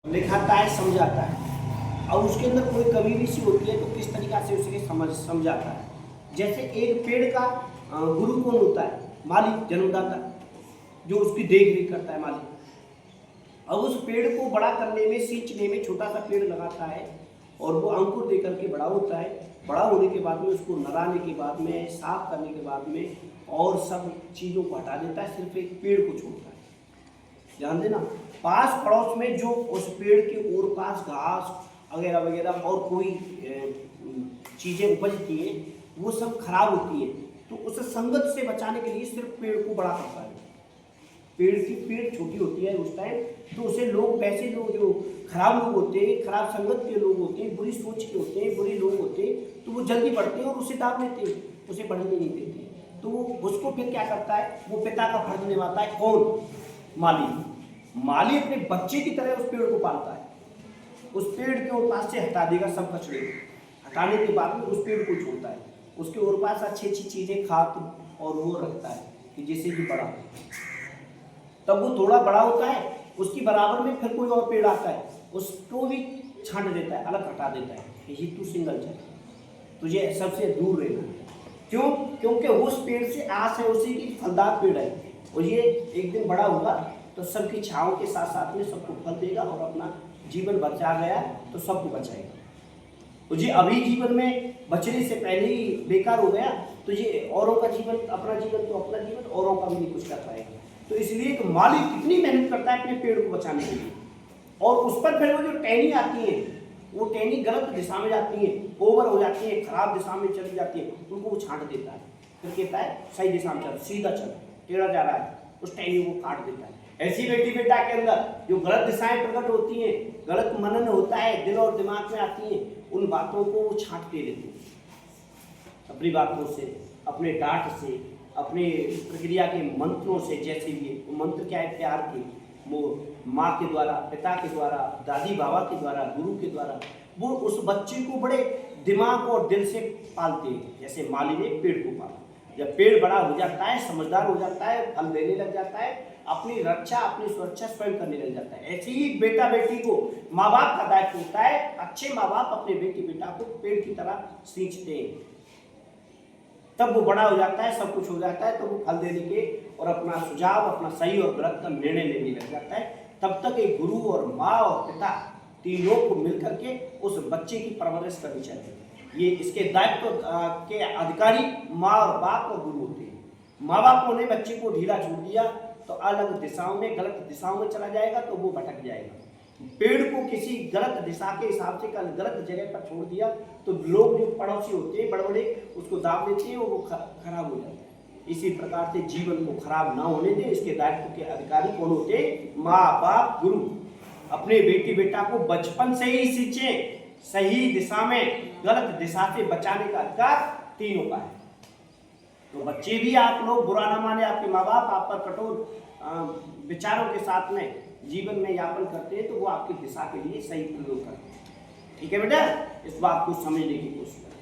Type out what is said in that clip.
लिखाता है, समझाता है और उसके अंदर कोई कमी भी सी होती है तो किस तरीका से उसे समझाता है। जैसे एक पेड़ का गुरु कौन होता है? मालिक, जन्मदाता, जो उसकी देख रेख करता है, मालिक। अब उस पेड़ को बड़ा करने में, सींचने में, छोटा सा पेड़ लगाता है और वो अंकुर दे करके बड़ा होता है। बड़ा होने के बाद में उसको नराने के बाद में, साफ करने के बाद में और सब चीज़ों को हटा देता है, सिर्फ एक पेड़ को छोड़ता है। ध्यान देना, पास पड़ोस में जो उस पेड़ के ओर पास घास वगैरह वगैरह और कोई चीज़ें उपजती हैं वो सब खराब होती है, तो उसे संगत से बचाने के लिए सिर्फ पेड़ को बड़ा करता है। पेड़ छोटी होती है उस टाइम, तो उसे लोग, वैसे लोग जो खराब लोग होते हैं, खराब संगत के लोग होते हैं, बुरी सोच के होते हैं, बुरे लोग होते हैं, तो वो जल्दी बढ़ते हैं और उसे दाब लेते हैं, उसे बढ़ने नहीं देते। तो उसको फिर क्या करता है, वो पिता का फर्ज निभाता है। कौन? माली। माली अपने बच्चे की तरह उस पेड़ को पालता है। उस पेड़ के ओर पास से हटा देगा सब कचरे, हटाने के बाद में उस पेड़ को छोड़ता है। उसके ओर पास अच्छी अच्छी चीजें खाद और वो रखता है कि जिससे कि बड़ा हो। तब वो थोड़ा बड़ा होता है, उसकी बराबर में फिर कोई और पेड़ आता है, उसको भी छांट देता है, अलग हटा देता है कि तू सिंगल चल, तुझे सबसे दूर रहना है। क्यों? क्योंकि उस पेड़ से आस है उसी की फलदार पेड़ है और ये एक दिन बड़ा होगा तो सबकी छाँव के साथ साथ में सबको फल देगा और अपना जीवन बचा गया तो सबको बचाएगा। तो ये अभी जीवन में बचने से पहले ही बेकार हो गया तो ये औरों का जीवन, अपना जीवन तो अपना जीवन, औरों का भी नहीं कुछ कर पाएगा। तो इसलिए एक माली कितनी मेहनत करता है अपने पेड़ को बचाने के लिए, और उस पर फिर वो जो टहनी आती है, वो टहनी गलत दिशा में जाती है, ओवर हो जाती है, खराब दिशा में चली जाती है, उनको वो छांट देता है। फिर कहता है सही दिशा में चल, सीधा चल, टेढ़ा जा रहा है, उस टहनी को काट देता है। ऐसी बेटी बेटा के अंदर जो गलत दिशाएं प्रकट होती हैं, गलत मनन होता है, दिल और दिमाग में आती हैं, उन बातों को वो छांट दे देते हैं अपनी बातों से, अपने डांट से, अपने प्रक्रिया के मंत्रों से। जैसे भी वो मंत्र क्या है, प्यार के, वो माँ के द्वारा, पिता के द्वारा, दादी बाबा के द्वारा, गुरु के द्वारा, वो उस बच्चे को बड़े दिमाग और दिल से पालते हैं। जैसे माली ने पेड़ को पाला, जब पेड़ बड़ा हो जाता है, समझदार हो जाता है, फल देने लग जाता है, अपनी रक्षा, अपनी सुरक्षा स्वयं करने लग जाता है। ऐसे ही बेटा बेटी को माँ बाप का दायित्व होता है। अच्छे माँ बाप अपने बेटी बेटा को पेड़ की तरह सींचते हैं, तब वो बड़ा हो जाता है, सब कुछ हो जाता है, तो वो फल देने के और अपना सुझाव, अपना सही और गलत का निर्णय लेने लग जाता है। तब तक एक गुरु और माँ और पिता तीनों को मिलकर के उस बच्चे की परवरिश करनी चाहिए। ये इसके दायित्व के अधिकारी माँ और बाप और गुरु होते हैं। माँ बाप ने बच्चे को ढीला छोड़ दिया तो अलग दिशाओं में, गलत दिशाओं में चला जाएगा, तो वो भटक जाएगा। पेड़ को किसी गलत दिशा के हिसाब से गलत जगह पर छोड़ दिया तो लोग जो पड़ोसी होते हैं, बड़े बड़े, उसको दाब देते हैं, वो खराब हो जाता है। इसी प्रकार से जीवन को खराब ना होने दें, इसके दायित्व के अधिकारी कौन होते हैं? माँ बाप, गुरु। अपने बेटी बेटा को बचपन से ही सींचे, सही दिशा में, गलत दिशा से बचाने का अधिकार तीनों का है। तो बच्चे भी, आप लोग बुरा ना माने, आपके माँ बाप आप पर कठोर विचारों के साथ में जीवन में यापन करते हैं तो वो आपकी दिशा के लिए सही प्रयोग करते हैं। ठीक है बेटा, इस बात को समझने की कोशिश करें।